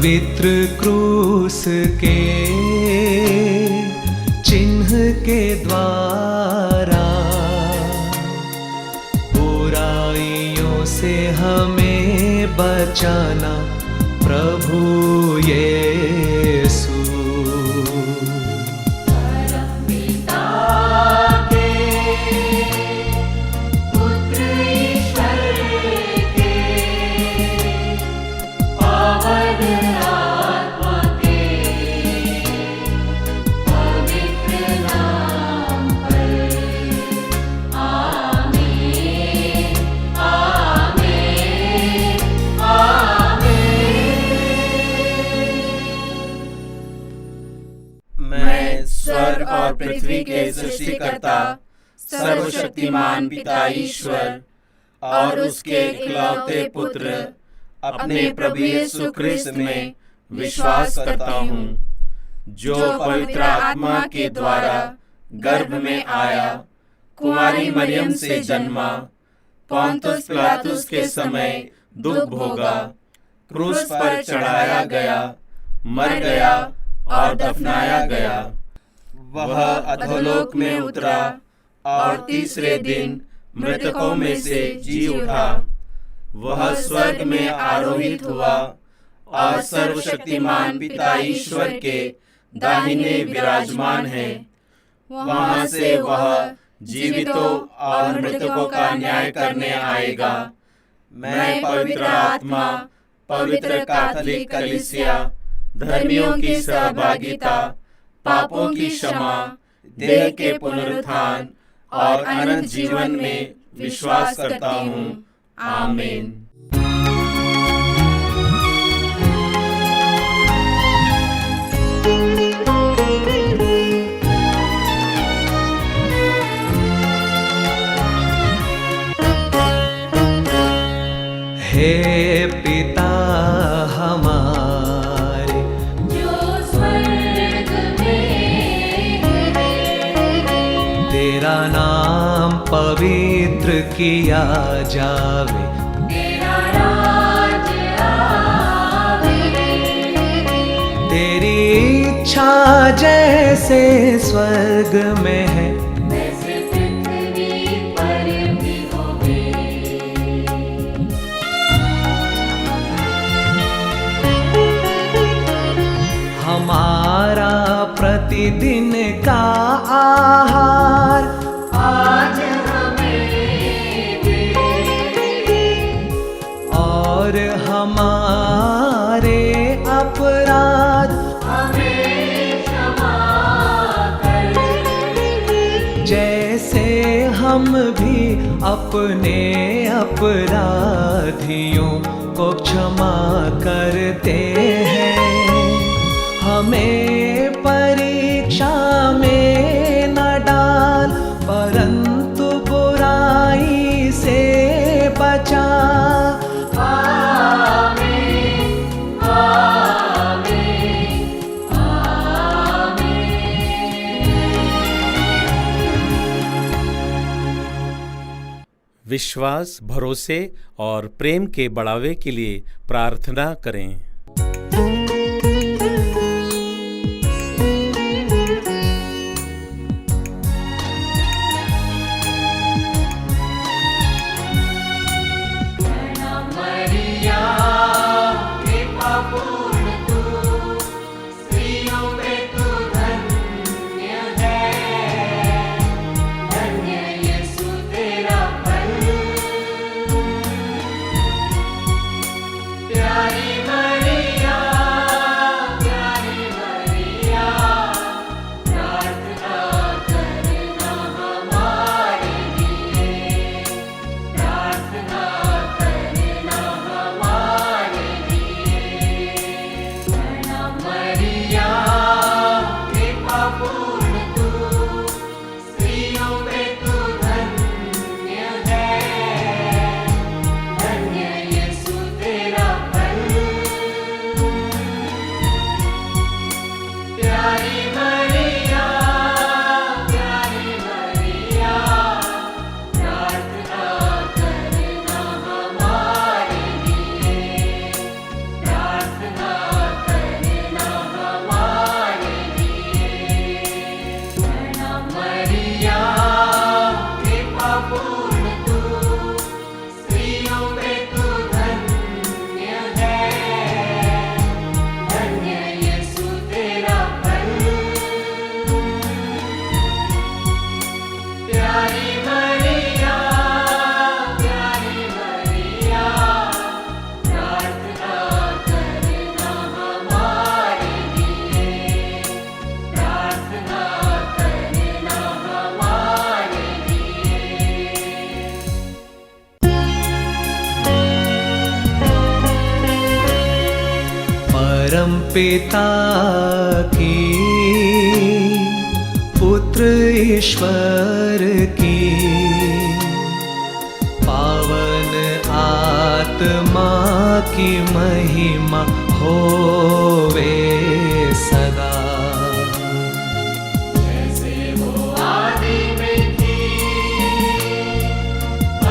पवित्र क्रूस के चिन्ह के द्वारा बुराइयों से हमें बचाना प्रभु यीशु। स्वर्ग और पृथ्वी के सृष्टिकर्ता सर्वशक्तिमान पिता ईश्वर और उसके इकलौते पुत्र अपने प्रभु यीशु क्रिस्त में विश्वास करता हूँ, जो पवित्र आत्मा के द्वारा गर्भ में आया, कुमारी मरियम से जन्मा, पोंतुस पिलातुस के समय दुख भोगा, क्रूस पर चढ़ाया गया, मर गया और दफनाया गया। वह अधोलोक में उतरा और तीसरे दिन मृतकों में से जी उठा। वह स्वर्ग में आरोहित हुआ और सर्वशक्तिमान पिता ईश्वर के दाहिने विराजमान है। वहां से वह जीवितों और मृतकों का न्याय करने आएगा। मैं पवित्र आत्मा, पवित्र कैथोलिक कलीसिया, धर्मियों की सहभागिता, पापों की क्षमा, देह के पुनरुत्थान और अनंत जीवन में विश्वास करता हूँ। आमीन। हे पिता हमारे जो स्वर्ग में है, तेरा नाम पवित्र किया जावे, तेरा राज्य आवे, तेरी इच्छा जैसे स्वर्ग में है वैसे पृथ्वी पर भी होवे। हमारा प्रतिदिन का आहार आज हमें दे, और हमारे अपराध हमें क्षमा कर, जैसे हम भी अपने अपराधियों को क्षमा करते हैं। हमें परीक्षा में न डाल, परंतु बुराई से बचा। आमीन, आमीन, आमीन। विश्वास, भरोसे और प्रेम के बढ़ावे के लिए प्रार्थना करें। प्यारी मरियम पिता की, पुत्र ईश्वर की, पावन आत्मा की महिमा होवे सदा। जैसे वो आदि में थी,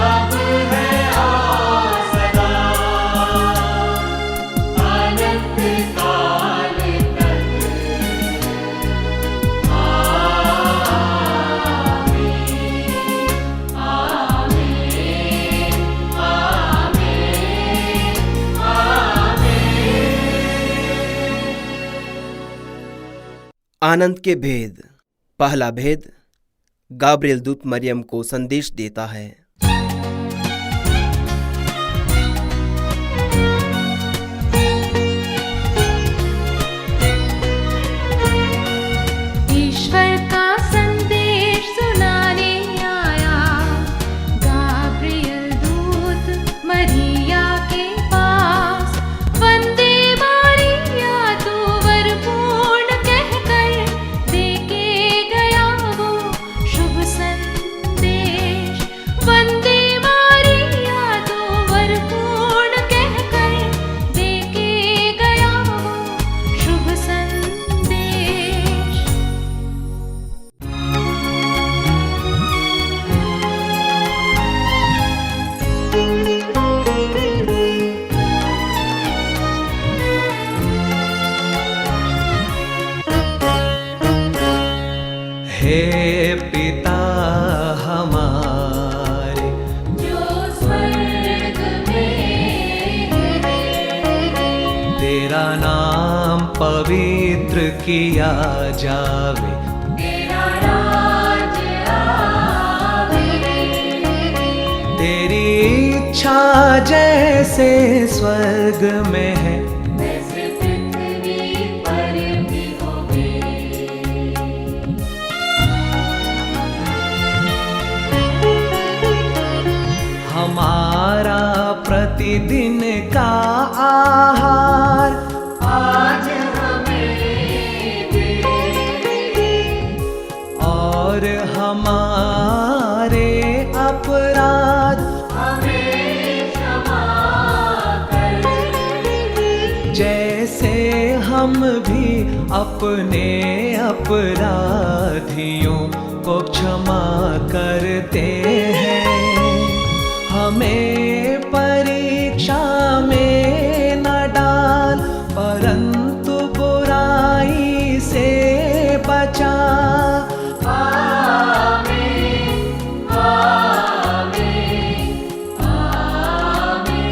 अब है और सदा, अनंत काल तक। आमीन, आमीन, आमीन। आनंद के भेद। पहला भेद, गाब्रिएल दूत मरियम को संदेश देता है। ईश्वर का संदेश सुनाने आया गाब्रिएल दूत मरिया के पास। वंदे मारिया तू वरपूर्ण कहकर देके गया वो शुभ संदेश। वंदे मारिया तू वरपूर्ण कहकर देके गया वो शुभ संदेश। हे पिता हमारे, जो स्वर्ग में है, तेरा नाम पवित्र किया जावे। तेरा राज्य आवे, तेरी इच्छा जैसे स्वर्ग में है, वैसे पृथ्वी पर भी होवे। हमारा प्रतिदिन का आहार आज हमें दे, और हमारे अपराध हमें क्षमा कर, जैसे हम भी अपने अपराधियों को क्षमा करते हैं। हमें परीक्षा में न डाल, परंतु बुराई से बचा। आमीन, आमीन, आमीन।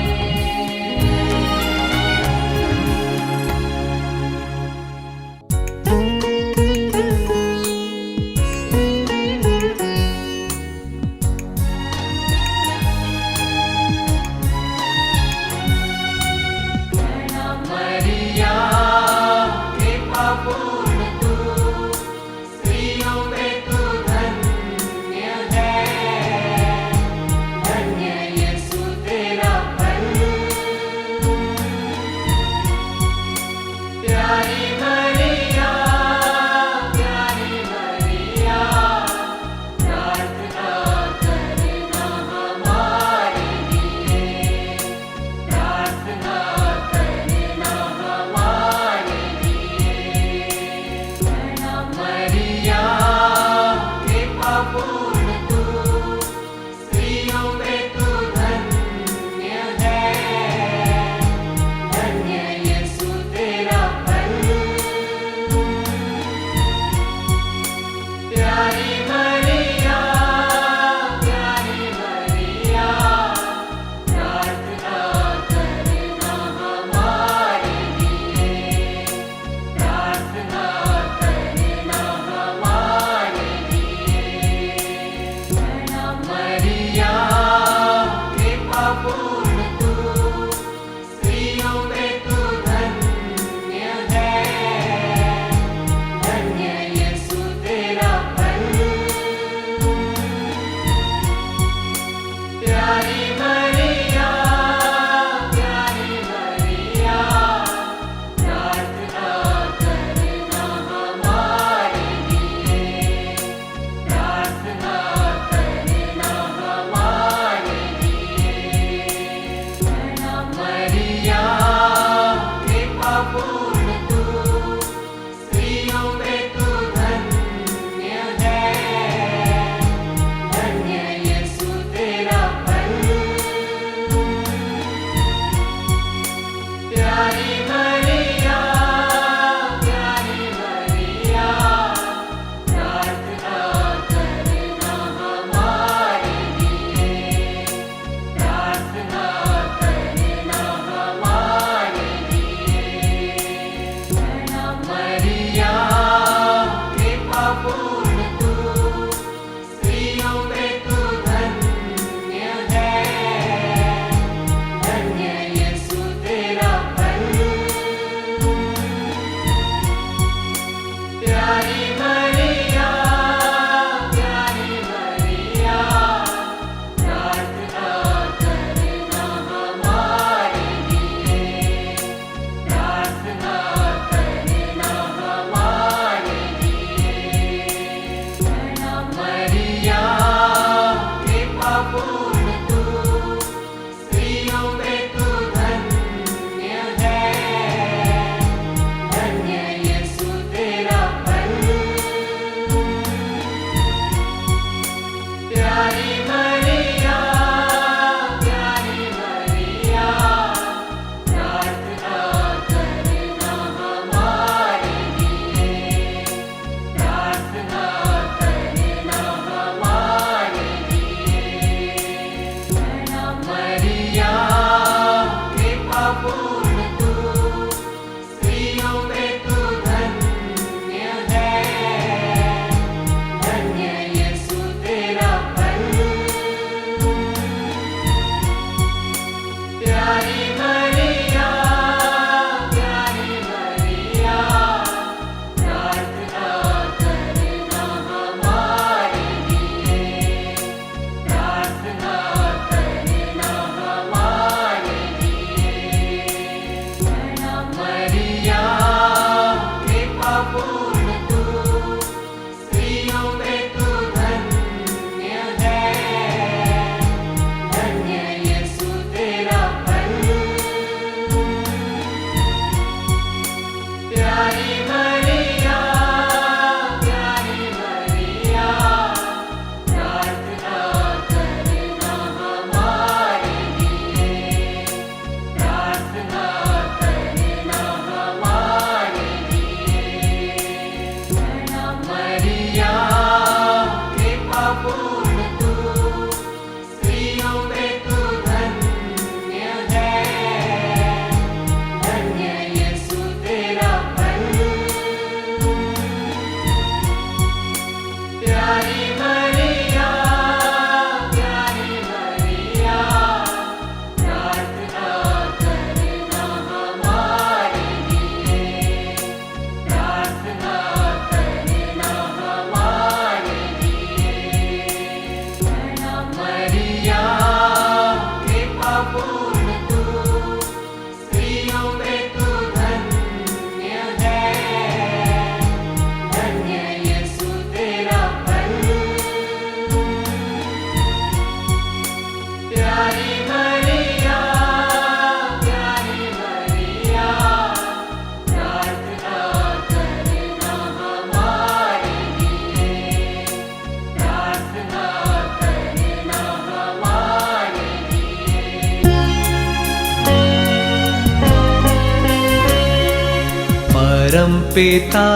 परम पिता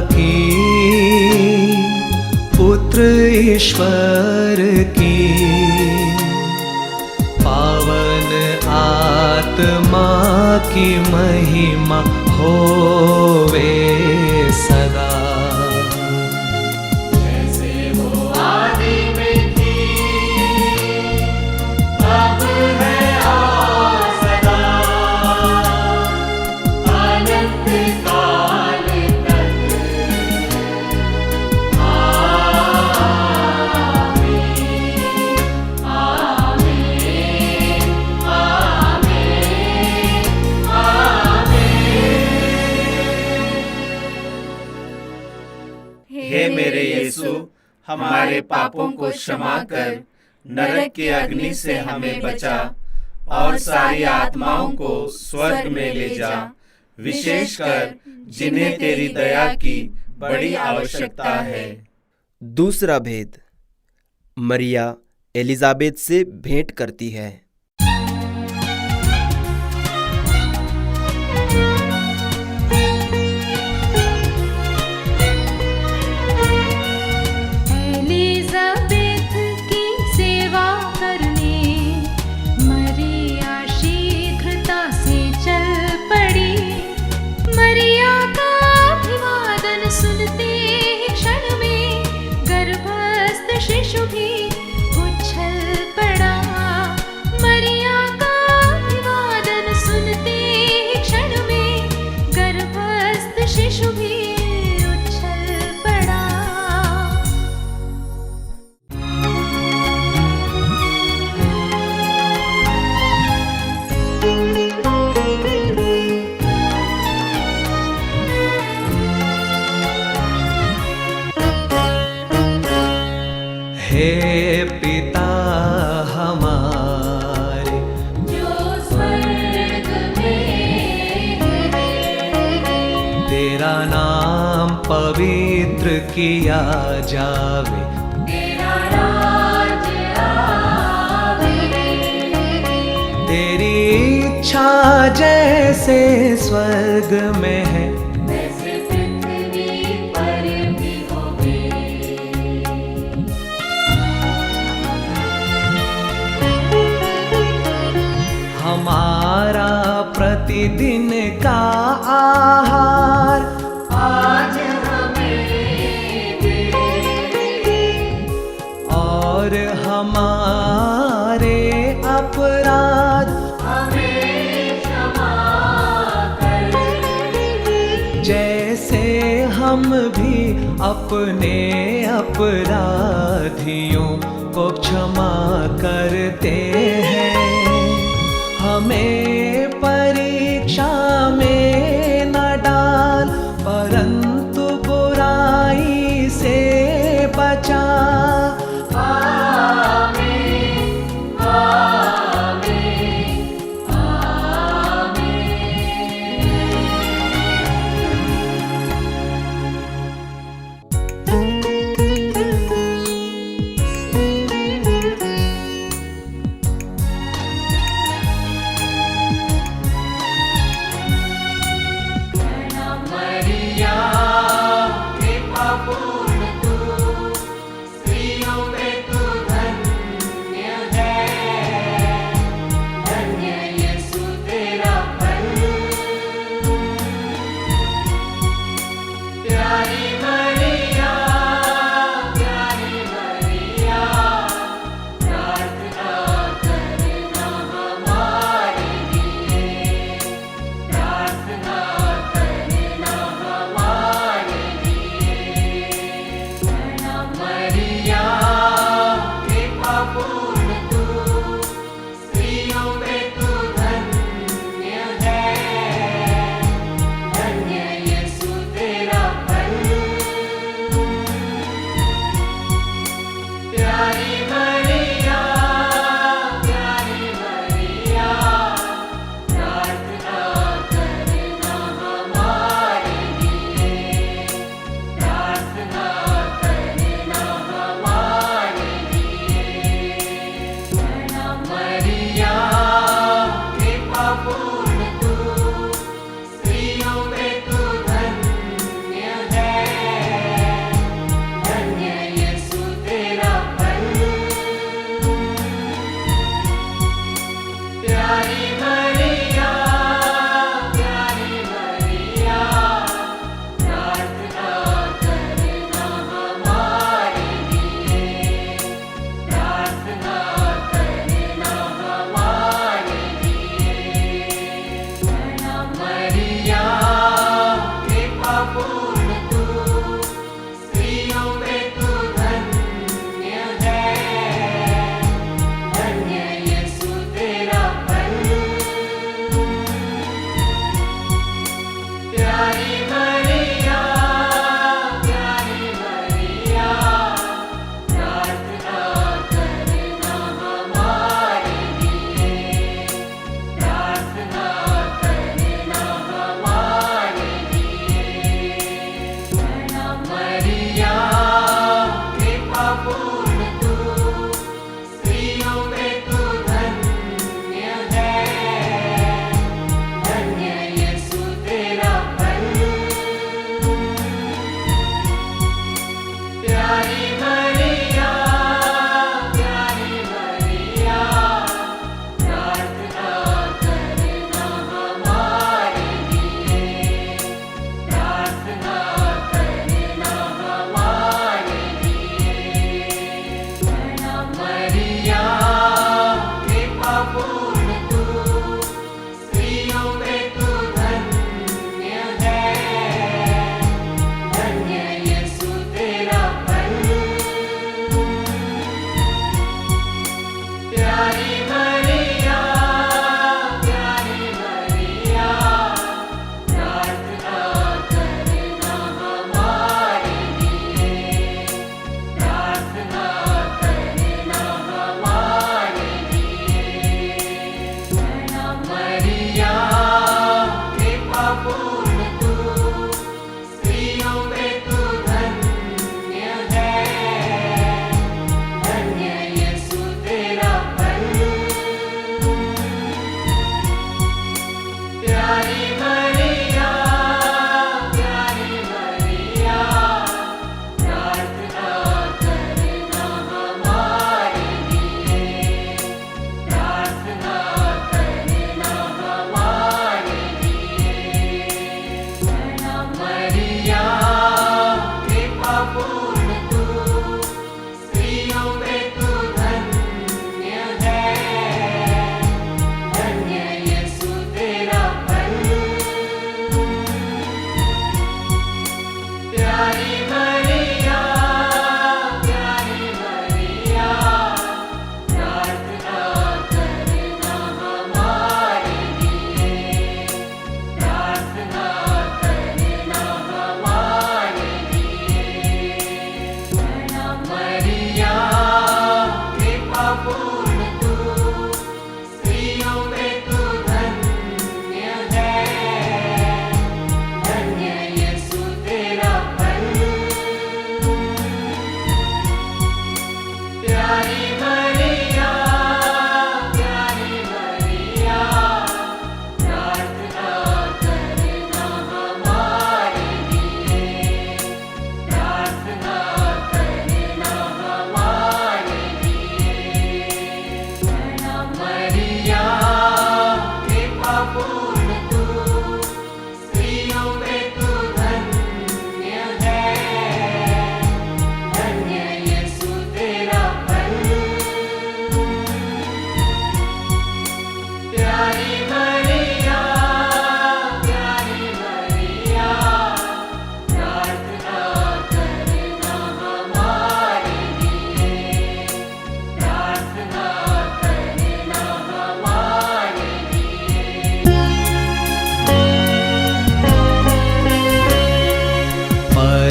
की, पुत्र ईश्वर की, पावन आत्मा की महिमा होवे सदा। जैसे वो आदि में थी, अब है और सदा, अनंत काल तक। आमीन, आमीन, आमीन, आमीन। हे मेरे यीशु, हमारे पापों को क्षमा कर, नरक की अग्नि से हमें बचा और सारी आत्माओं को स्वर्ग में ले जा, विशेषकर जिन्हें तेरी दया की बड़ी आवश्यकता है। दूसरा भेद, मरिया एलिजाबेथ से भेंट करती है। एलिजाबेथ की सेवा करने मरिया शीघ्रता से चल पड़ी। मरिया का अभिवादन सुनते ही क्षण में गर्भस्थ शिशु भी उछल पड़ा। मरिया का अभिवादन सुनते ही क्षण में गर्भस्थ शिशु भी उछल पड़ा। हे पिता हमारे, जो स्वर्ग में है, तेरा नाम पवित्र किया जावे। तेरा राज्य आवे, तेरी इच्छा जैसे स्वर्ग में है, वैसे पृथ्वी पर भी होवे। हमारा प्रतिदिन का आहार आज हमें दे, और हमारे अपराध हमें क्षमा कर, जैसे हम भी अपने अपराधियों को क्षमा करते हैं। हमें परीक्षा में न डाल, परंतु बुराई से बचा। आमीन, आमीन, आमीन।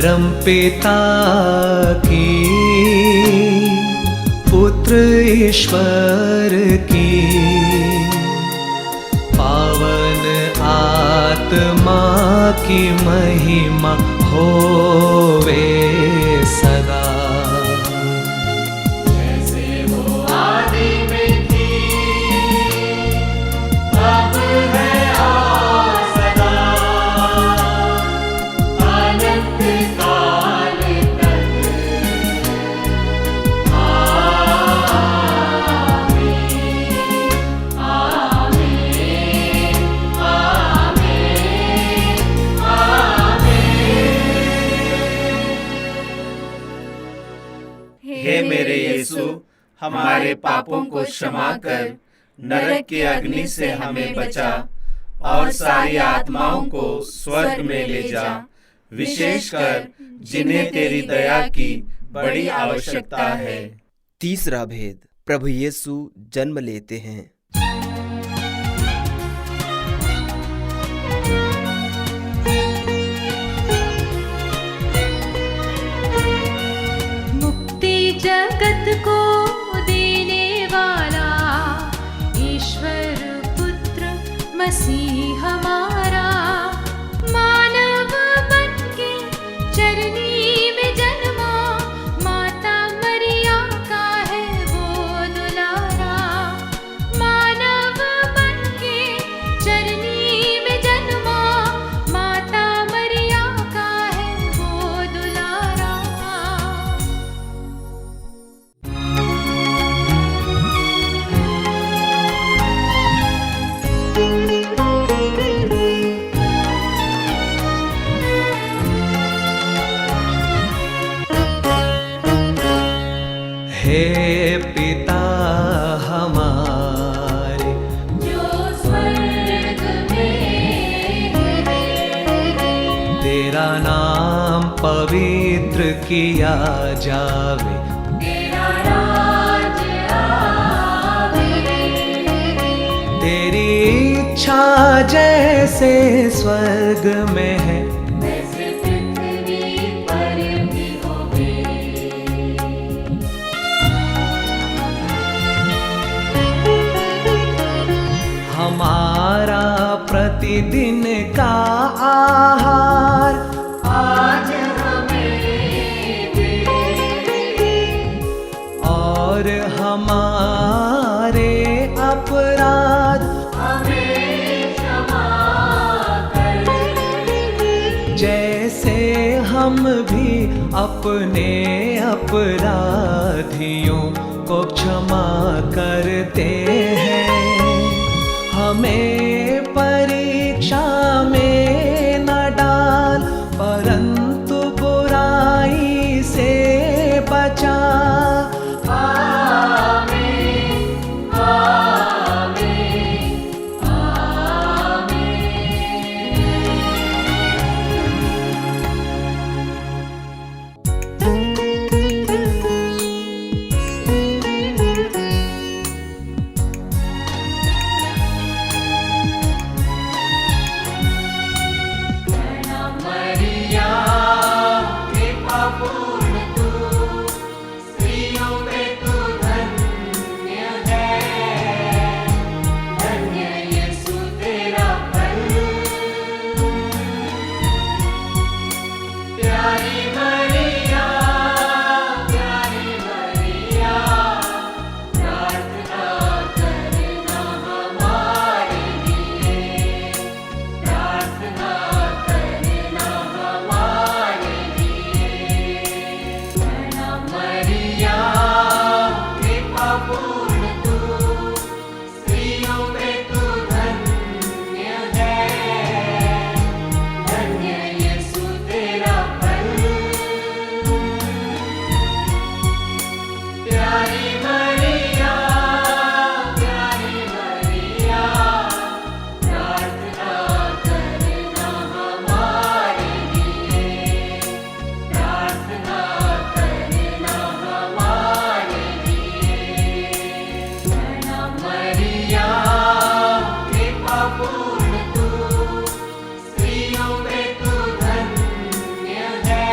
परम पिता की, पुत्र ईश्वर की, पावन आत्मा की महिमा होवे सदा। जैसे वो आदि में थी, अब है और सदा, अनंत काल तक। आमीन, आमीन, आमीन। हे मेरे यीशु, हमारे पापों को क्षमा कर, नरक की अग्नि से हमें बचा और सारी आत्माओं को स्वर्ग में ले जा, विशेषकर जिन्हें तेरी दया की बड़ी आवश्यकता है। तीसरा भेद, प्रभु यीशु जन्म लेते हैं। मुक्ति जगत को देने वाला ईश्वर पुत्र मसीह हमारा, मानव बन के चरनी में जन्मा, माता मरिया का है वो दुलारा। मानव बन के चरनी में जन्मा, माता मरिया का है वो दुलारा। हे पिता हमारे, जो स्वर्ग में है, तेरा नाम पवित्र किया जावे, तेरा राज्य आवे, तेरी इच्छा जैसे स्वर्ग में है, वैसे पृथ्वी पर भी होवे। हमारा प्रतिदिन का आहार आज हमें दे, और हमारे अपराध हमें क्षमा कर, जैसे हम भी अपने अपराधियों को क्षमा करते हैं। हमें परीक्षा में न डाल, परंतु बुराई से बचा। आमीन, आमीन, आमीन। मरिया कृपा पूर्ण तू, स्त्रियों में तू धन्य है, धन्य यीशु तेरा फल। प्यारी मरिया, प्यारी मरिया, प्रार्थना करना हमारे लिए, प्रार्थना करना हमारे लिए। मरिया कृपा पूर्ण तू, स्त्रियों में तू धन्य है, धन्य यीशु तेरा फल। प्यारी मरिया, प्यारी मरिया, प्रार्थना करना हमारे लिए, प्रार्थना करना हमारे लिए। मरिया कृपा पूर्ण तू, स्त्रियों में तू धन्य है,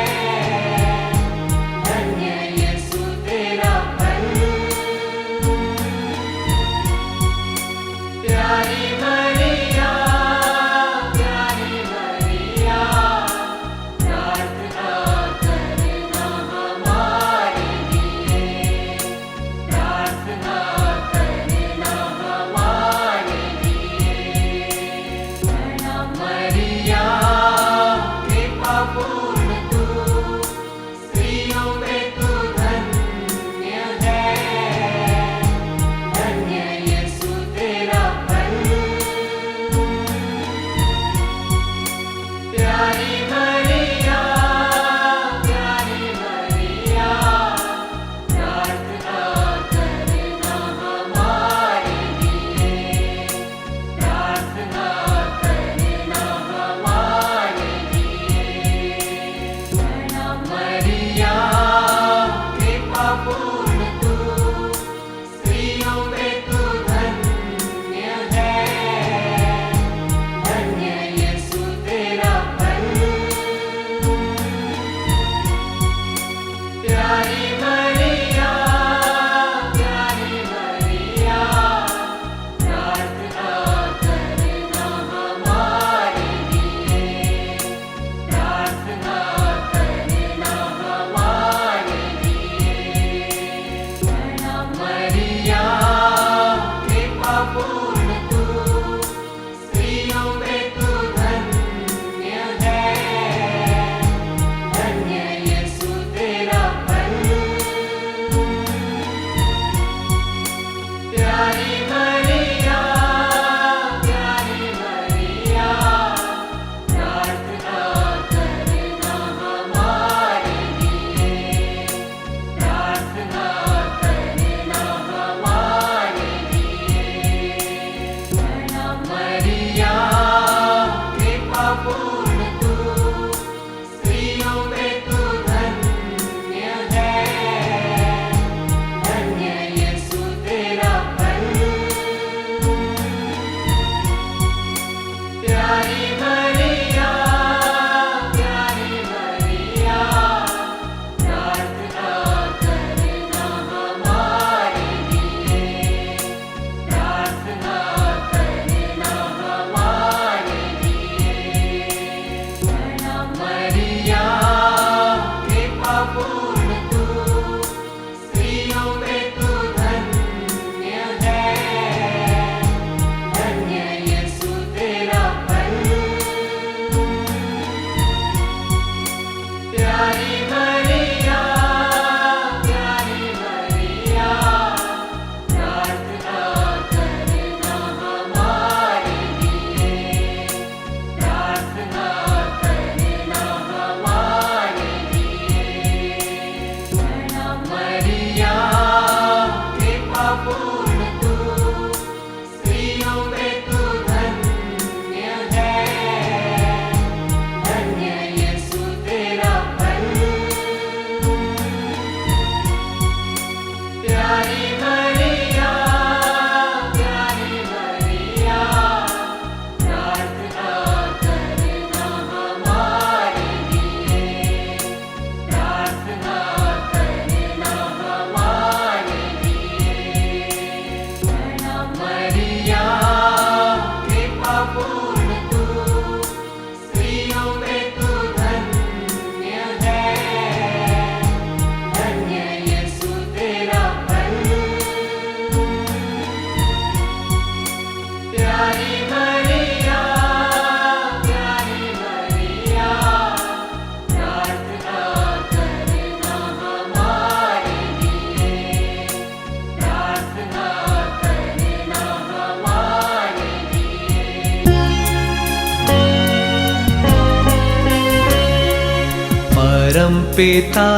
परम पिता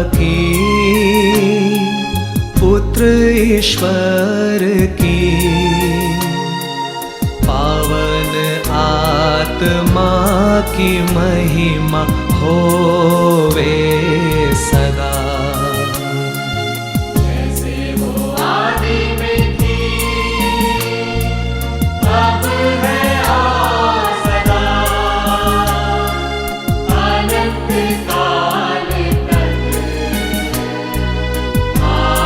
की, पुत्र ईश्वर की, पावन आत्मा की महिमा होवे सदा। जैसे वो आदि में थी, अब है और सदा, अनंत काल तक। आमीन,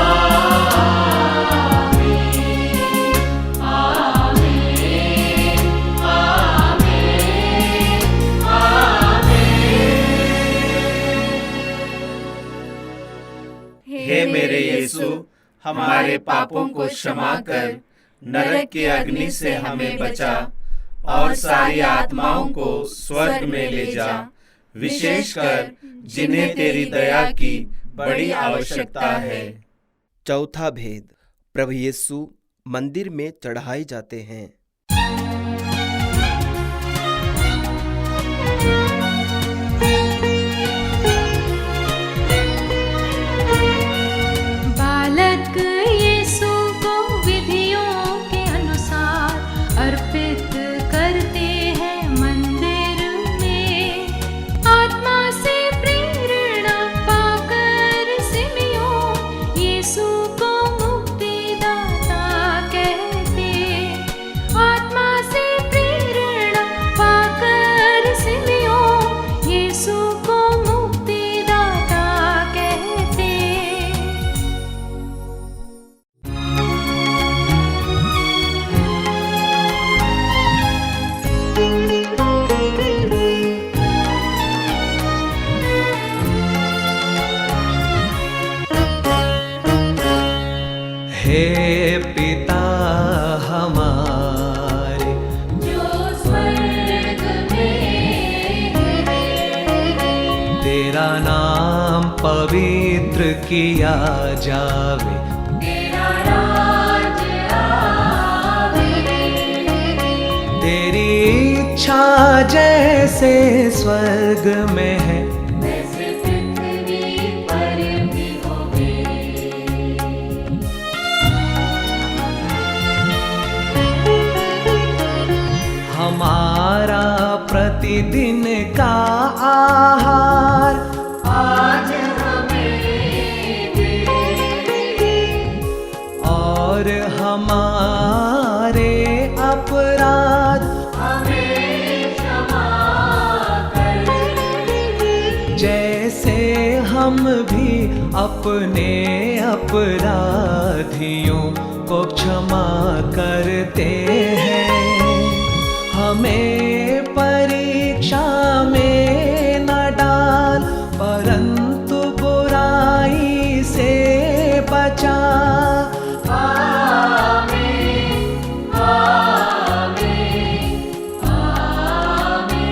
आमीन, आमीन, आमीन। हे मेरे यीशु, हमारे पापों को क्षमा कर, नरक की अग्नि से हमें बचा और सारी आत्माओं को स्वर्ग में ले जा, विशेषकर जिन्हें तेरी दया की बड़ी आवश्यकता है। चौथा भेद, प्रभु यीशु मंदिर में चढ़ाए जाते हैं। बालक यीशु को विधियों के अनुसार अर्पित करते हैं मंदिर में। आत्मा से प्रेरणा पाकर सिमियोन यीशु को मुक्तिदाता कहते। आत्मा से प्रेरणा पाकर सिमियोन यीशु को मुक्तिदाता कहते। हे पिता हमारे, जो स्वर्ग में है, तेरा नाम पवित्र किया जावे। तेरा राज्य आवे, तेरी इच्छा जैसे स्वर्ग में है, वैसे पृथ्वी पर भी होवे। हमारा प्रतिदिन का आहार आज हमें दे, और हमारे अपराध हमें क्षमा कर, जैसे हम भी अपने अपराधियों को क्षमा करते हैं। हमें परीक्षा में न डाल, परंतु बुराई से बचा। आमीन, आमीन, आमीन।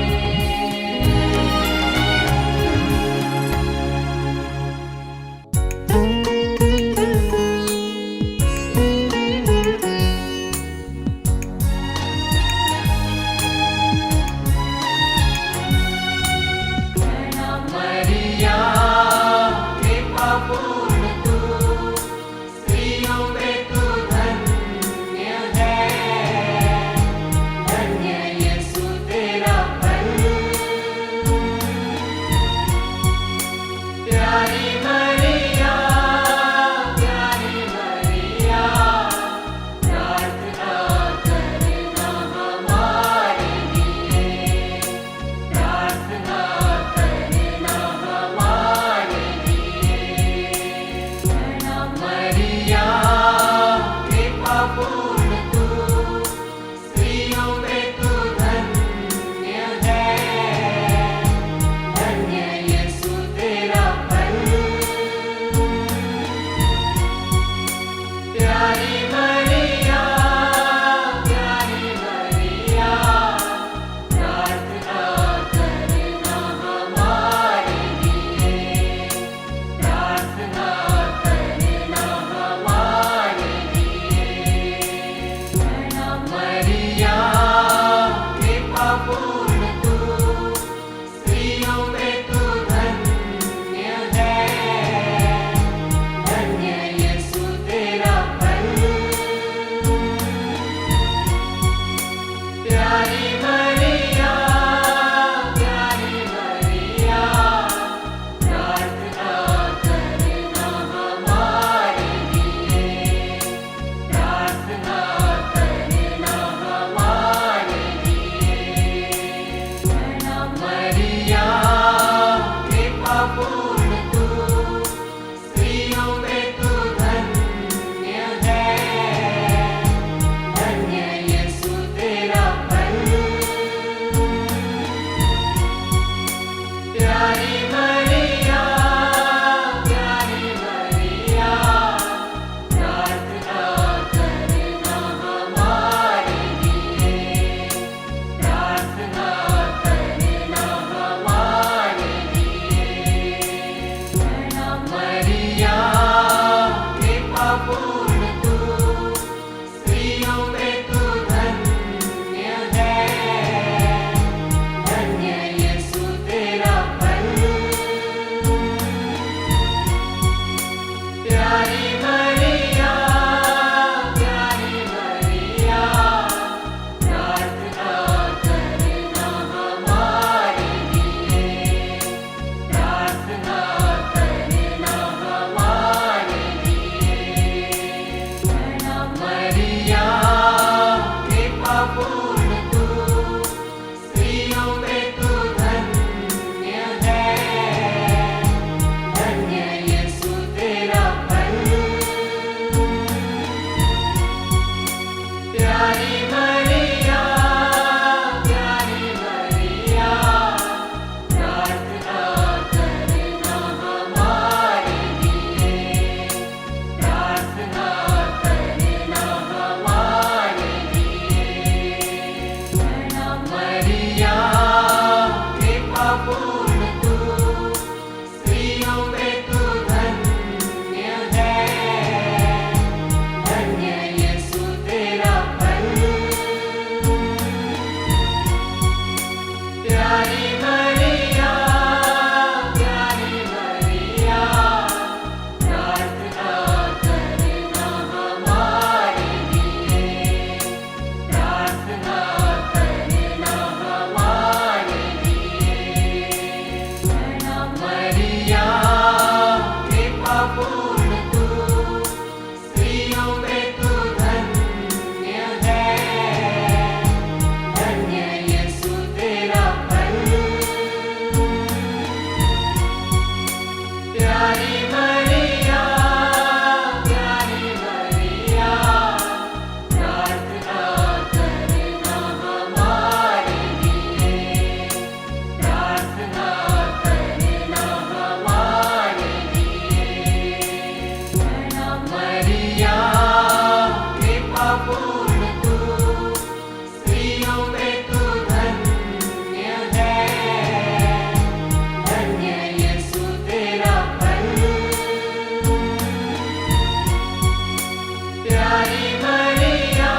प्यारी मरिया,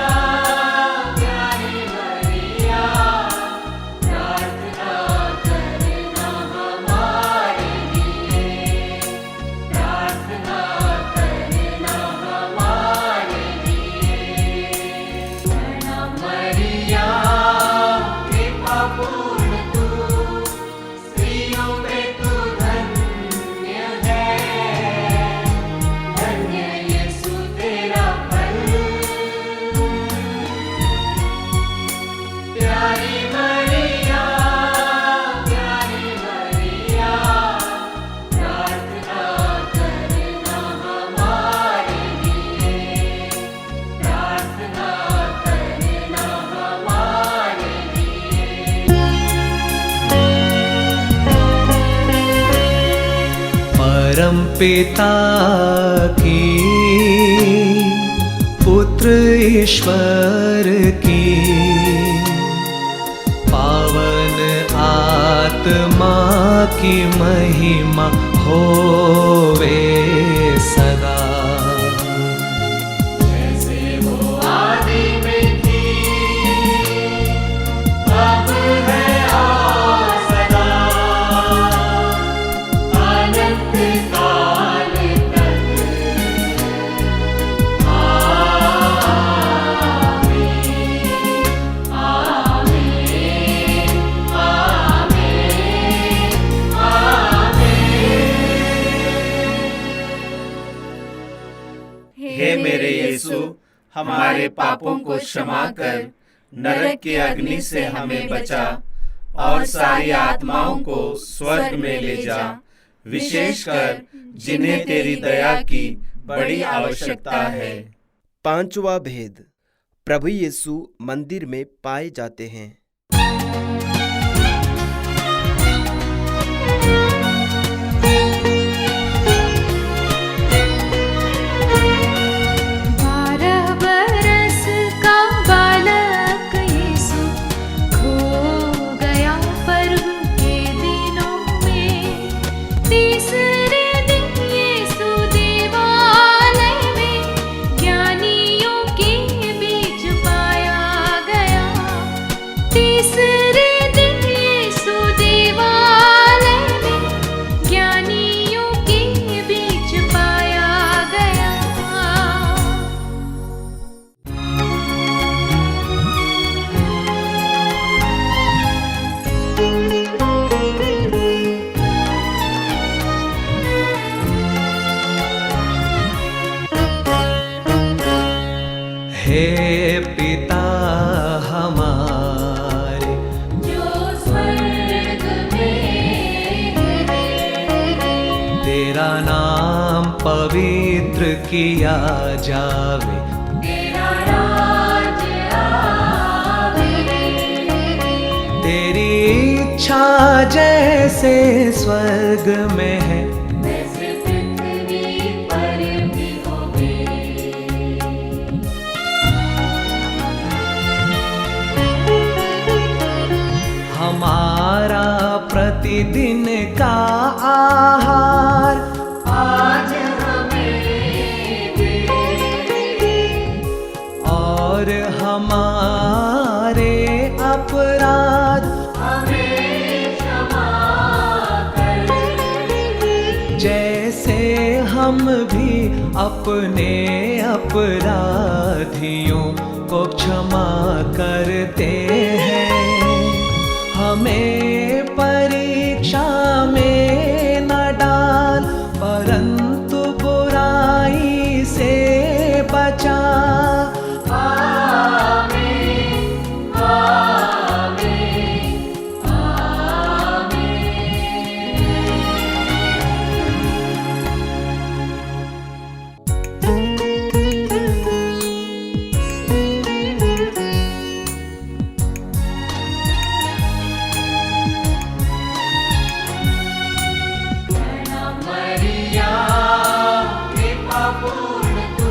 प्यारी मरिया, प्रार्थना करना हमारे लिए, प्रार्थना करना हमारे लिए। प्रणाम मरिया, कृपा पूर्ण तू, स्त्रियों में तू धन्य है, धन्य यीशु तेरा फल। प्यारी मरिया, प्यारी मरिया, प्रार्थना करना हमारे लिए, प्रार्थना करना हमारे लिए। परम पिता की, पुत्र ईश्वर की, पावन आत्मा की महिमा होवे सदा। जैसे वो आदि में थी, अब है और सदा, अनंत काल तक। आमीन, आमीन, आमीन, आमीन। हे मेरे यीशु, हमारे पापों को क्षमा कर, नरक की अग्नि से हमें बचा और सारी आत्माओं को स्वर्ग में ले जा, विशेषकर जिन्हें तेरी दया की बड़ी आवश्यकता है। पांचवा भेद, प्रभु यीशु मंदिर में पाए जाते हैं। बारह बरस का बालक यीशु खो गया पर्व के दिनों में। तीसरे दिन यीशु देवालय में ज्ञानियों के बीच पाया गया। तीसरे दिन यीशु देवालय में ज्ञानियों के बीच पाया गया। हे पिता हमारे, जो स्वर्ग में है, तेरा नाम पवित्र किया जावे, तेरा राज्य आवे, तेरी इच्छा जैसे स्वर्ग में है, वैसे पृथ्वी पर भी होवे। हमारा प्रतिदिन का आहार आज हमें दे, और हमारे अपराध हमें क्षमा कर, जैसे हम भी अपने अपराधियों को क्षमा करते हैं। हमें परीक्षा में न डाल, परंतु बुराई से बचा। आमीन, आमीन, आमीन। प्रणाम मरिया, कृपा पूर्ण तू,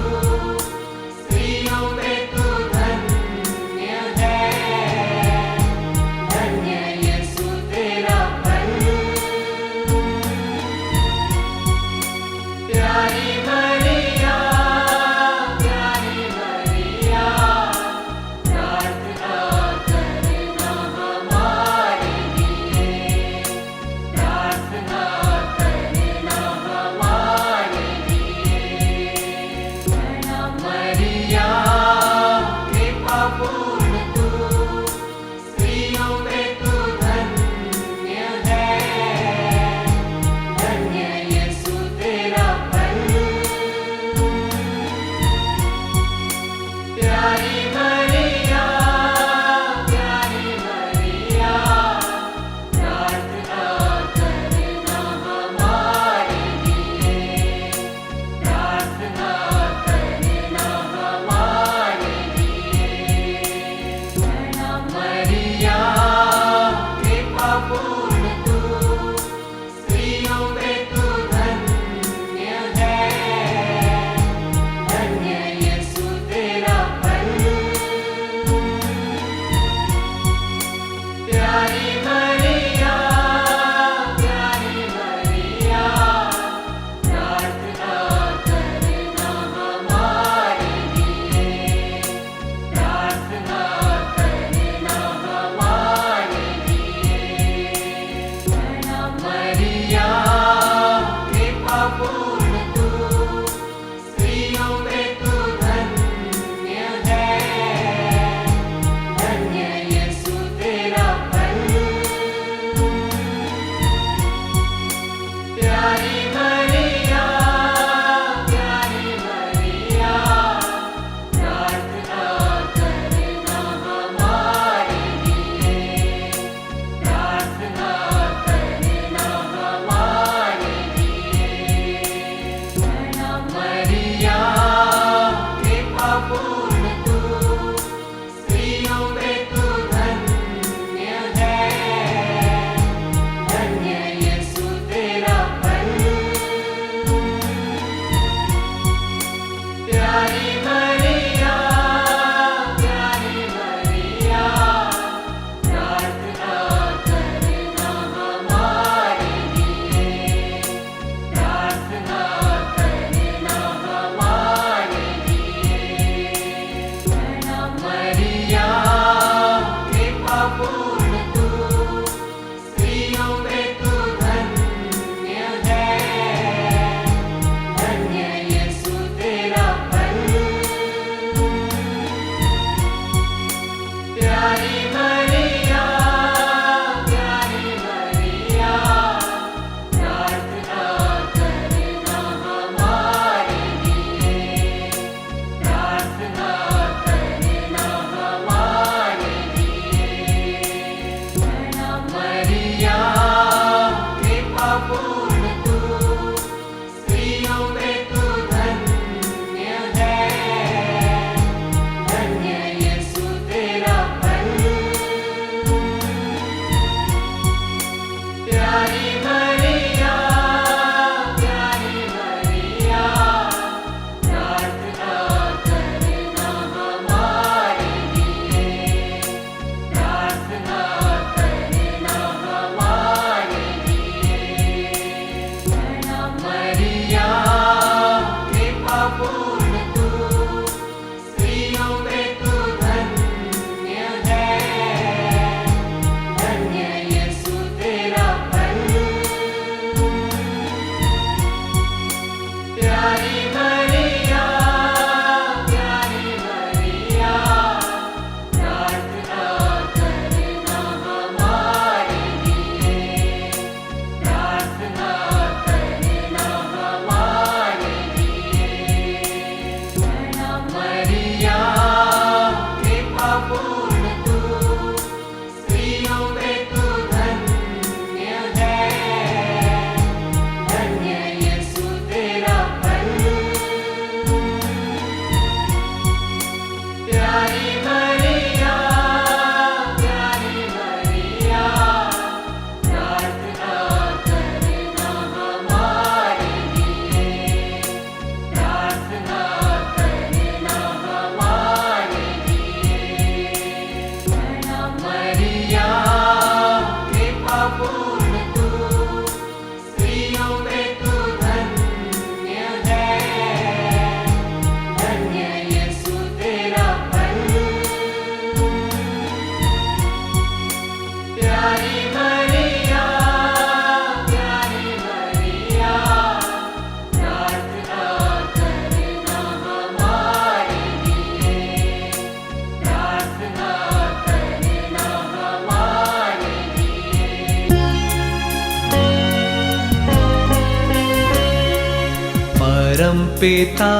पिता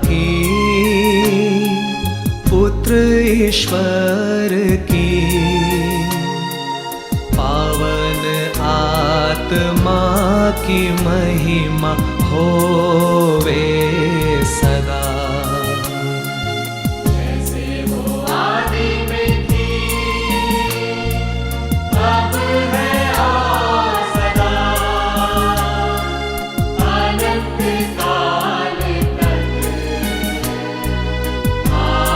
की, पुत्र ईश्वर की, पावन आत्मा की महिमा होवे सदा। जैसे वो आदि में थी, अब है और सदा, अनंत काल तक। आमीन,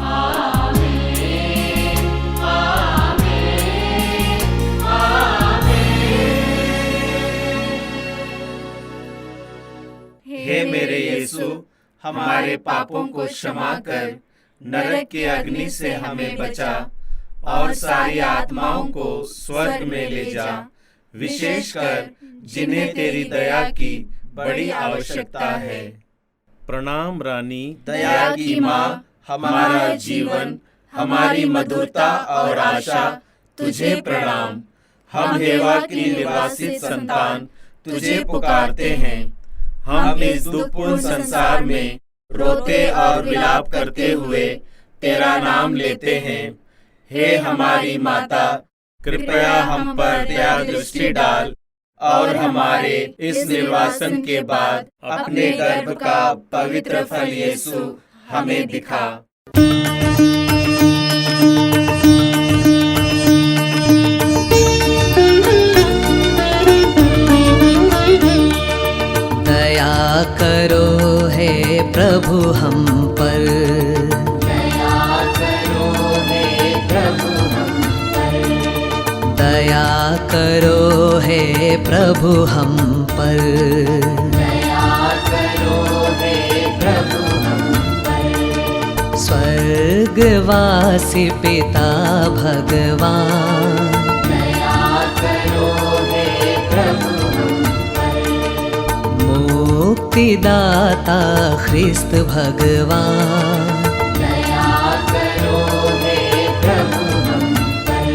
आमीन, आमीन, आमीन। हे मेरे यीशु, हमारे पापों को क्षमा कर, नरक की अग्नि से हमें बचा और सारी आत्माओं को स्वर्ग में ले जा, विशेषकर जिन्हें तेरी दया की बड़ी आवश्यकता है। प्रणाम रानी, दया की माँ, हमारा जीवन, हमारी मधुरता और आशा, तुझे प्रणाम। हम हेवा की निर्वासित संतान तुझे पुकारते हैं। हम इस दुखपूर्ण संसार में रोते और विलाप करते हुए तेरा नाम लेते हैं। हे हमारी माता, कृपया हम पर दया दृष्टि डाल और हमारे इस निर्वासन के बाद अपने गर्भ का पवित्र फल यीशु हमें दिखा। दया करो हे प्रभु हम पर, दया करो हे प्रभु हम पर, दया करो हे प्रभु हम पर, दया करो हे प्रभु हम पर। स्वर्गवासी पिता भगवान, दया करो हे प्रभु हम पर, मुक्तिदाता ख्रिस्त भगवान, दया करो हे प्रभु हम पर,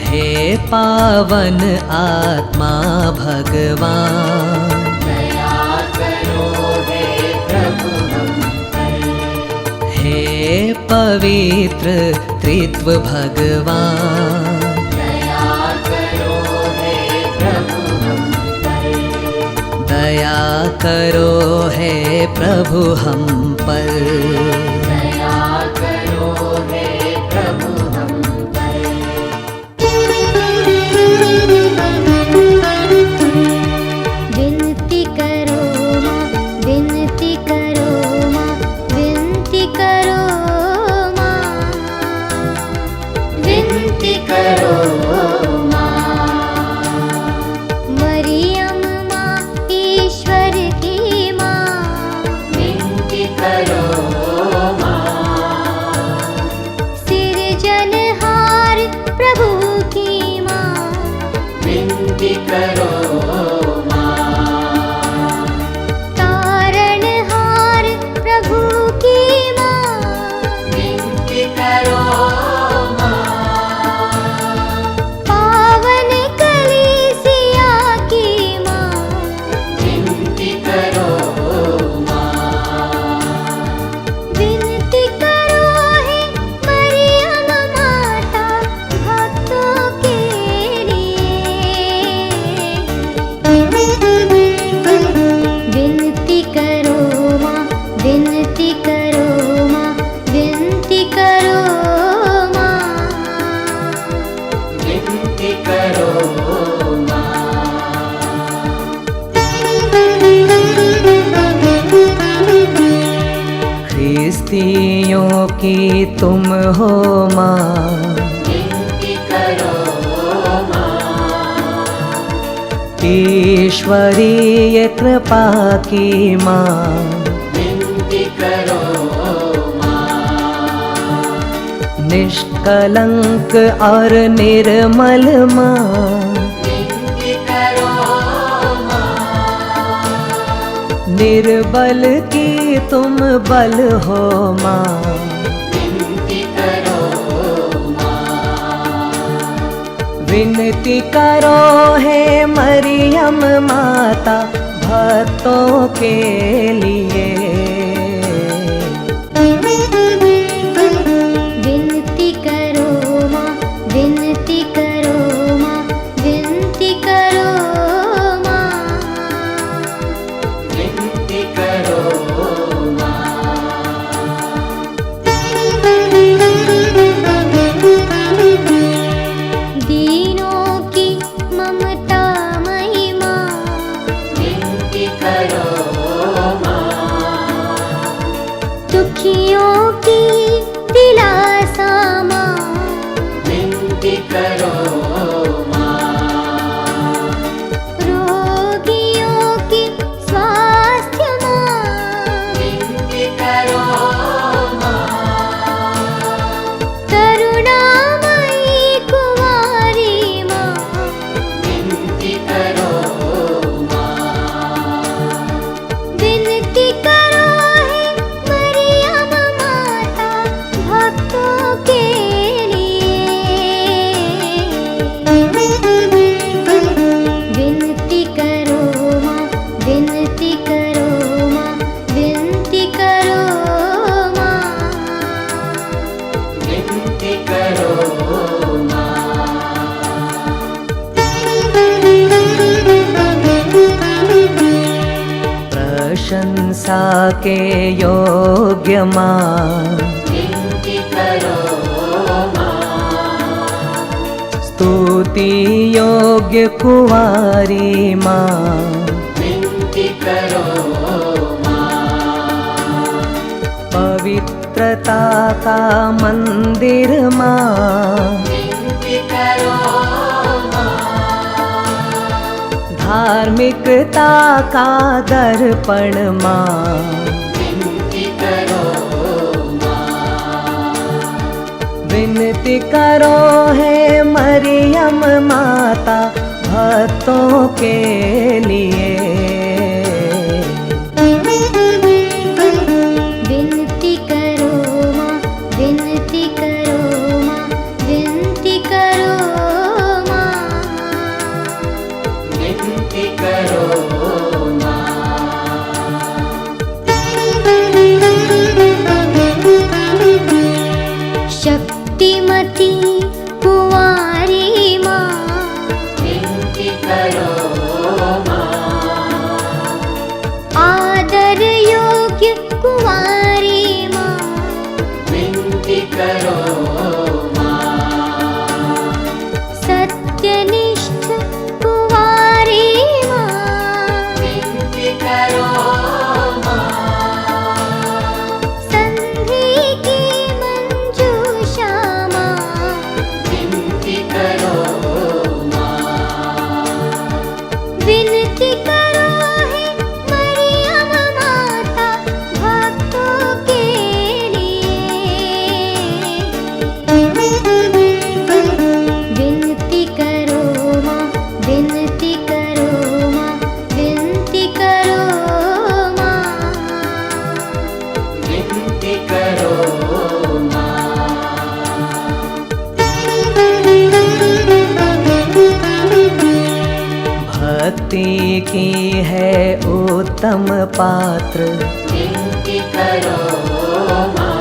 हे पावन आत्मा भगवान, दया करो हे प्रभु हम पर, हे पवित्र त्रित्व भगवान, दया करो हे प्रभु हम पर, दया करो हे प्रभु हम पर। दया करो हे प्रभु हम पर। विनती करो माँ, विनती करो माँ, विनती करो माँ, विनती करो माँ, मरियम माँ ईश्वर की माँ, विनती करो माँ, सिरजनहार प्रभु की माँ, विनती करो माँ, तारणहार प्रभु की माँ, विनती करो माँ, पावन कलीसिया की माँ, विनती करो माँ, विनती करो है मरियम माता भक्तों के लिए। विनती करो माँ, विनती करो माँ, विनती करो माँ, विनती करो माँ, ख्रिस्तियों की तुम हो माँ, विनती करो माँ, ईश्वरीय कृपा की माँ, विनती करो माँ, निष्कलंक और निर्मल माँ, विनती करो माँ, निर्बल की तुम बल हो माँ, विनती करो माँ, विनती करो हे मरियम माता भक्तों के लिए। विनती करो माँ, विनती करो माँ, विनती करो माँ। विनती करो माँ। दीनों की ममता मई माँ। विनती करो माँ। दुखियों की दिलासा माँ। विनती करो माँ। रोगियों की स्वास्थ्य माँ। विनती करो माँ। करुणामयी कुंवारी माँ। विनती करो माँ। विनती करो हे मरियम माता भक्तों के लिए। विनती करो माँ, विनती करो माँ, विनती करो माँ। विनती करो माँ। प्रशंसा के योग्य माँ, विनती करो माँ। स्तुति योग्य कुंवारी माँ, विनती करो माँ। पवित्रता का मंदिर माँ, विनती करो माँ। धार्मिकता का दर्पण माँ, विनती करो माँ। विनती करो हे मरियम माता भक्तों के लिए। विनती करो माँ, विनती करो माँ, विनती करो माँ। विनती करो माँ। शक्तिमती कुंवारी माँ। विनती करो माँ। आदर योग्य कुंवारी माँ। विनती करो माँ। सत्यनिष्ठ कुंवारी माँ। विनती करो माँ। संधि की मंजूषा माँ। विनती करो माँ। विनती करो हे मरियम माता भक्तों के लिए। विनती करो माँ, विनती करो माँ, विनती करो माँ। विनती करो माँ। भक्ति की है उत्तम पात्र, विनती करो माँ।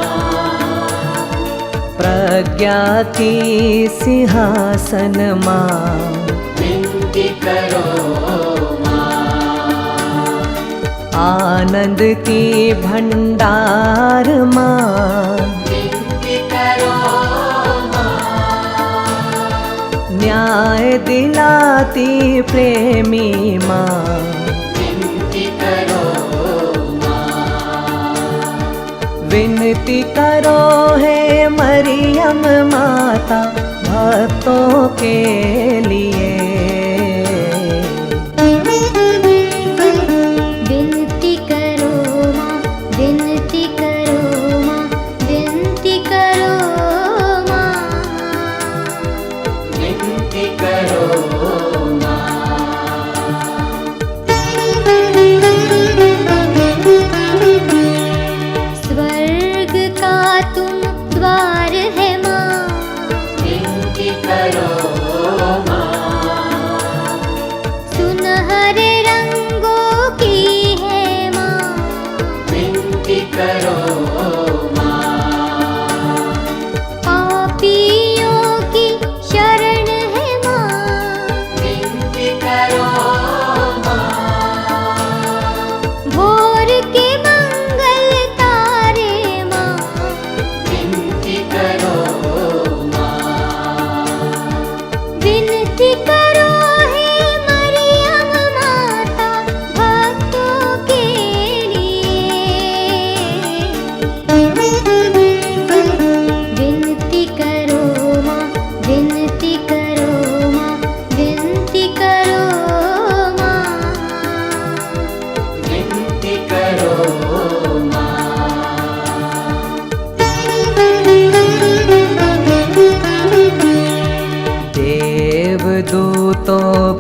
प्रज्ञा की सिंहासन माँ, विनती करो माँ। आनंद की भंडार माँ, विनती करो माँ। न्याय दिलाती प्रेमी माँ, विनती करो माँ। विनती करो हे मरियम माता भक्तों के लिए। विनती करो माँ, विनती करो माँ, विनती करो माँ। विनती करो माँ। स्वर्ग का तुम द्वार है माँ। विनती करो माँ।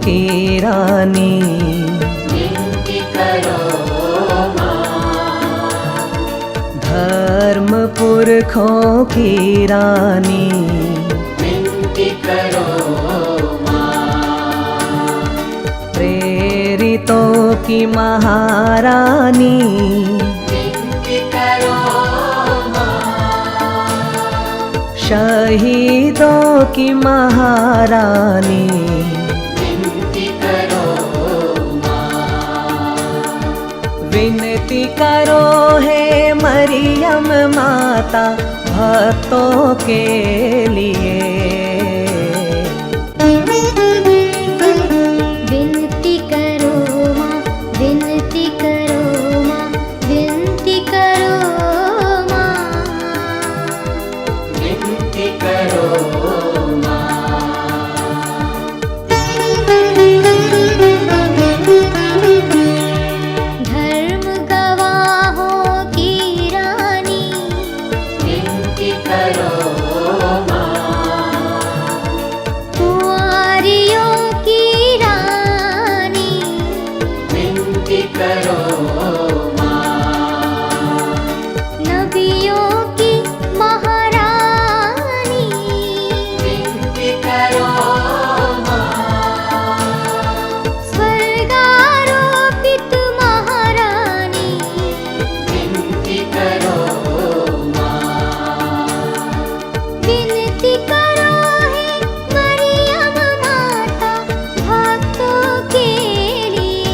की रानी, विनती करो माँ, धर्म पुरखों की रानी, विनती करो माँ, प्रेरितों की महारानी, विनती करो माँ, शहीदों की महारानी, विनती करो माँ, विनती करो हे मरियम माता भक्तों के लिए। विनती करो माँ, विनती करो माँ, विनती करो माँ, विनती करो माँ, धर्म गवाहों की रानी, विनती करो माँ, कुंवारियों की रानी, विनती करो माँ, नबियों की महारानी, विनती करो माँ, स्वर्गारोपित महारानी, विनती करो माँ, विनती करो हे मरियम माता भक्तों के लिए।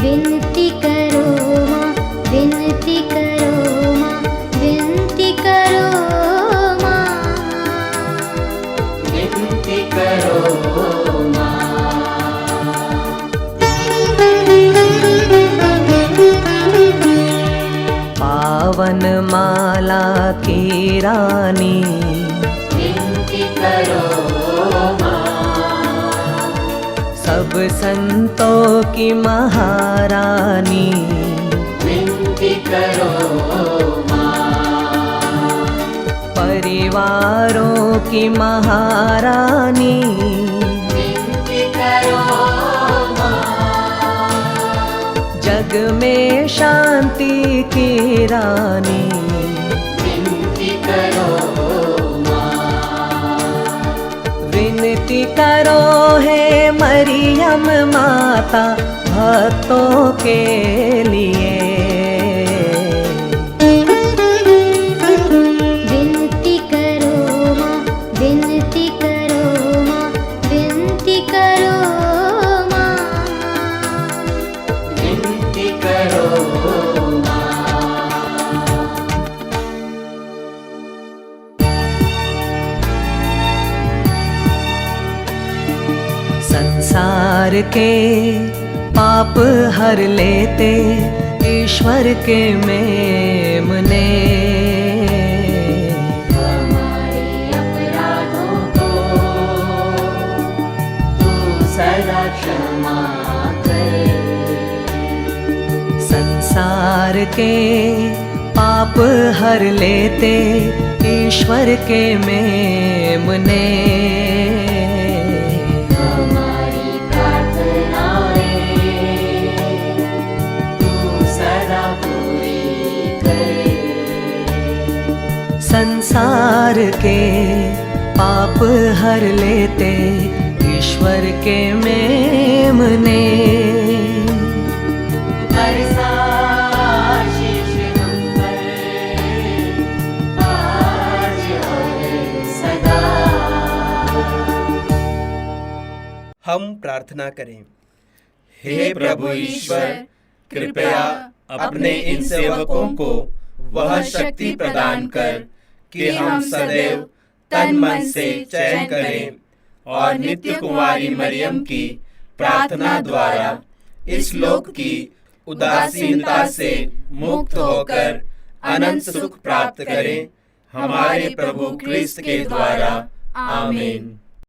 विनती करो माँ, विनती करो माँ, विनती करो माँ, विनती करो माँ, पावन माला की रानी, विनती करो माँ, सब संतों की महारानी, विनती करो माँ, परिवारों की महारानी, विनती करो माँ, जग में शांति की रानी, विनती करो माँ, विनती करो हे मरियम माता भक्तों के लिए। विनती करो माँ, विनती करो माँ, विनती करो माँ, विनती करो माँ, संसार के पाप हर लेते ईश्वर के मेमने, हमारे अपराधों को तू सदा क्षमा कर, संसार के पाप हर लेते ईश्वर के मेमने, हमारी प्रार्थनाएं तू सदा पूरी कर, संसार के पाप हर लेते ईश्वर के मेमने। बरसा आशीष हम पर आज और सदा। हम प्रार्थना करें। हे प्रभु ईश्वर, कृपया अपने इन सेवकों को वह शक्ति प्रदान कर कि हम सदैव तन मन से चयन करें और नित्य कुंवारी मरियम की प्रार्थना द्वारा इस लोक की उदासीनता से मुक्त होकर अनंत सुख प्राप्त करें, हमारे प्रभु क्रिस्त के द्वारा। आमीन।